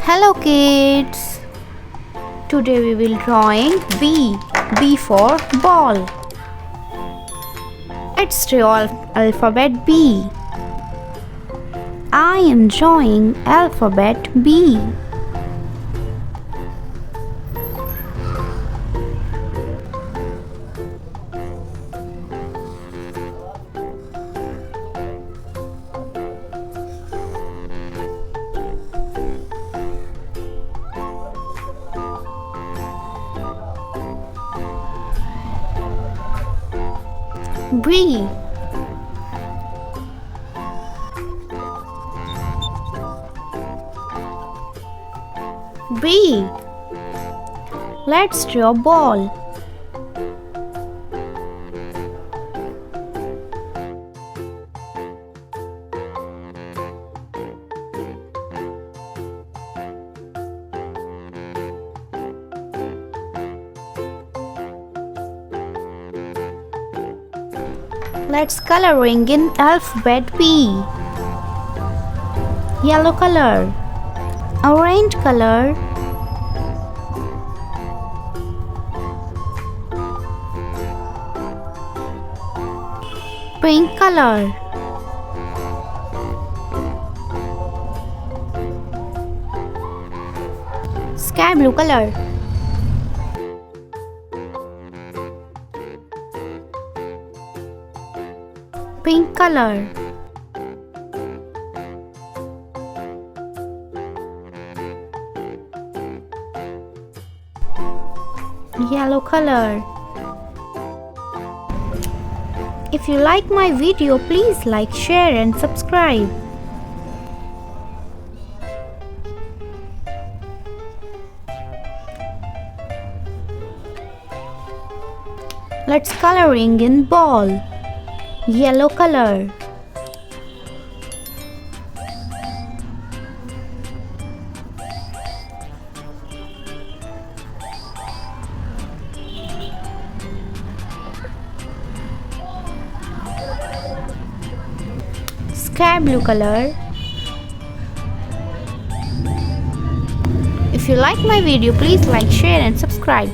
Hello kids! Today we will drawing B. B for ball. Let's draw alphabet B. I am drawing alphabet B. B. B. Let's draw ball. Let's coloring in alphabet B. Yellow color, orange color, pink color, sky blue color, pink color, yellow color. If you like my video, please like, share and subscribe. Let's coloring in ball. Yellow color, sky blue color. If you like my video, please like, share and subscribe.